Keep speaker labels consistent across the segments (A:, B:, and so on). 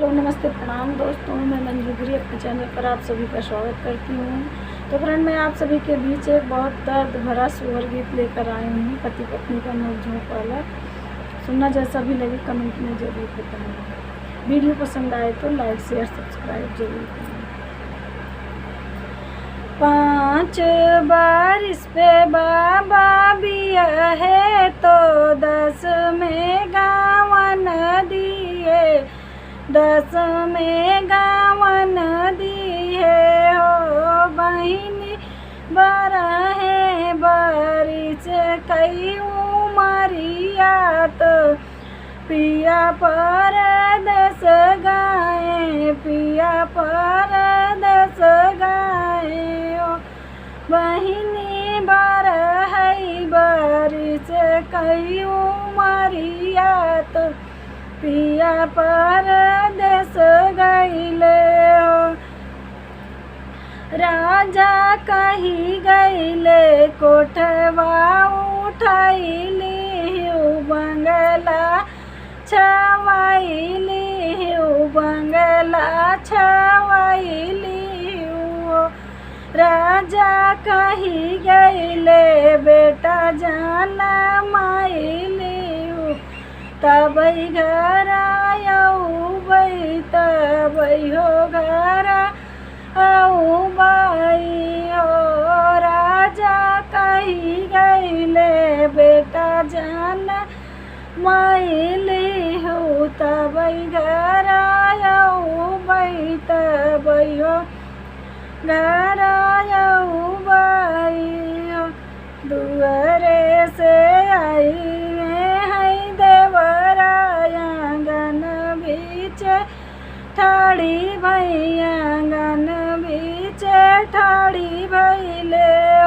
A: Hello नमस्ते प्रणाम दोस्तों, मैं मंजू गिरी अपने चैनल पर आप सभी का स्वागत करती हूँ। तो फ्रेंड, मैं आप सभी के बीच एक बहुत दर्द भरा सुअर गीत लेकर आई हूँ, पति पत्नी का नोक-झोंक वाला। सुनना जैसा भी लगे कमेंट में ज़रूर बताएं। वीडियो पसंद आए तो लाइक शेयर सब्सक्राइब जरूर करें। 5 बारिश पे बाबा बिया है तो 10 में गावन दिए, 10 में गावन दिए हो बहिनी बरहे बारिश कई उमरिया तो पिया परदेस गाए, पिया परदेस गाए ओ बहिनी बरहई बारिश कई उमरिया तो पिया परदेस गईले हो। राजा कही गईले कोठवा उठाइली बंगला छवाइली, बंगला छवाइली। राजा कही गईले बेटा जाना माइली, तब घर आऊ बई, तब हो घर आऊ बई हो। राजा कही गईले बेटा जाना माइली हो, तब घर आऊ बई, तब हो घर आऊ बई हो। दुआरे से आई है देवराया गन बीच ठाड़ी भैया, गन बीच ठाड़ी भैले ओ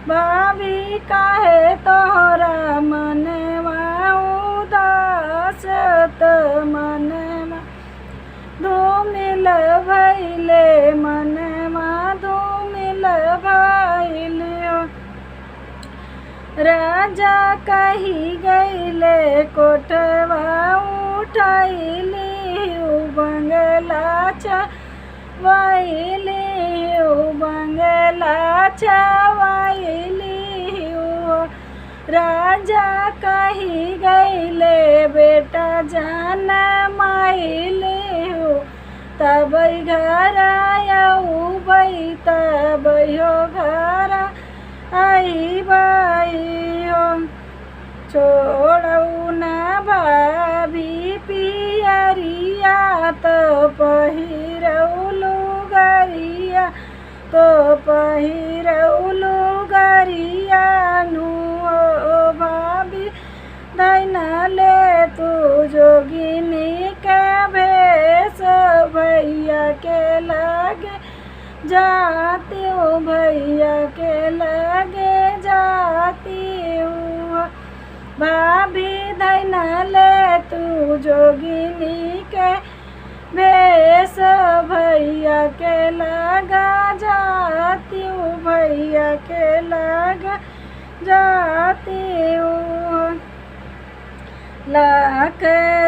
A: भाभी काहे तोहरा मनवा उदास त मनवा धूमिल भैले, मनवा धूमिल भैले ओ। राजा कही गईले कोठवा उठाइली बंगला छवाइली, बंगला छवाइली। राजा कही गईले बेटा जाना माइली, तब घर आऊ बई, तब हो घर आई बई हो। छोड़ऊ ना भाभी पियरिया तो पहिरऊ लुगरिया, तो पहिरऊ लुगरिया नु ओ भाभी दैना ले तू जोगिनी के भेष, भैया के लगे जाती हूँ, भैया के लगे जाती हूँ। भाभी दैना ले तू जोगिनी के भेष, भैया के लगा जाती हूँ, भैया के लगा जाती हूँ। लाख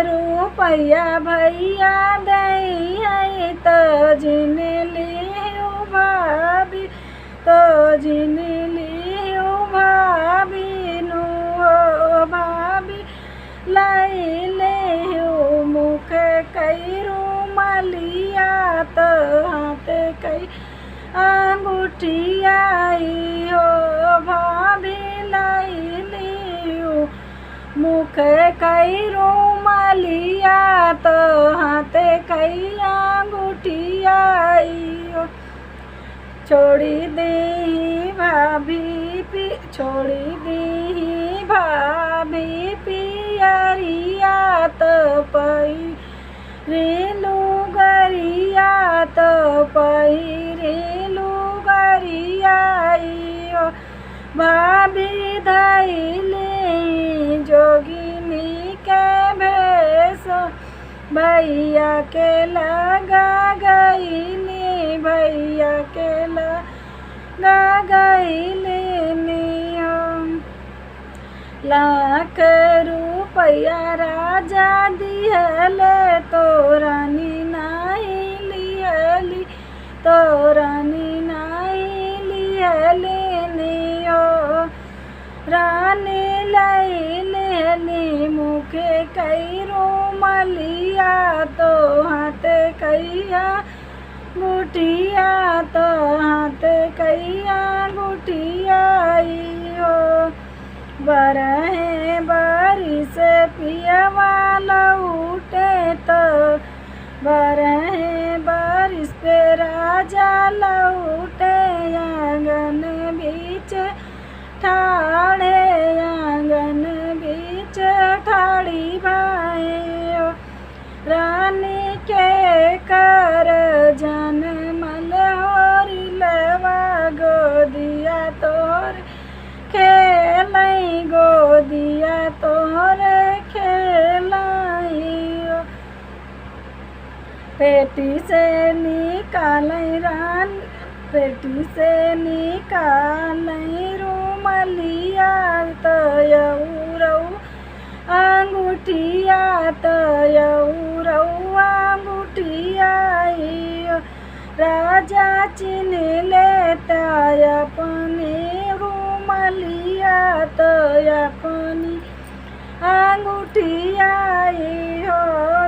A: रुपया भैया दई है तो जिन लियो भाभी, तो जिन लियो भाभी नु ओ भाभी लाई ले मुख कई रुमालिया तो हाथ कई अंगूठिया हो भाभी लाई लियो मुख कई रुमालिया तो हाथ कई अंगूठिया हो। छोड़ी दी भाभी छोड़ी दी भाभी पियरिया तो पहिरेलू गरिया, तो पहिरेलू गरिया हो। भाभी धैली जोगिनी के भेष, भैया के लगा गईली, भैया के लगा गईली। लाख रूप रुपया राजा दिहले तो रानी नाही लिहली, तो रानी नाही लिहली नियो। रानी लाई लेली मुखे कई रुमलिया, तो हाथे कैया गुठिया, तो हाथे कैया गुठिया हो। बरहे बारिश पियवा लौटे, तो बरहे बारिश पे राजा लौटे। आंगन बीच ठाड़े, आंगन बीच ठाड़ी भाई, रानी के कर जन मल होरी लवा गोदिया तोर खेलाई, गोदिया तोर खेलाई। पेटी से निकालई रानी, पेटी से निकालई रुमलिया, तो यौरऊ अंगूठिया, तो यौरऊ अंगूठिया। राजा चिन लेता अपनी रुमलिया, तो अपनी अंगूठिया हो।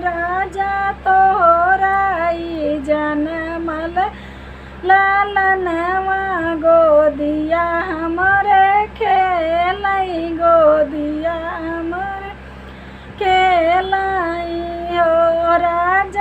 A: राजा तोहराई जनमल लालनवा, गोदिया हमरे खेलाई, गोदिया हमरे खेलाई हो। राजा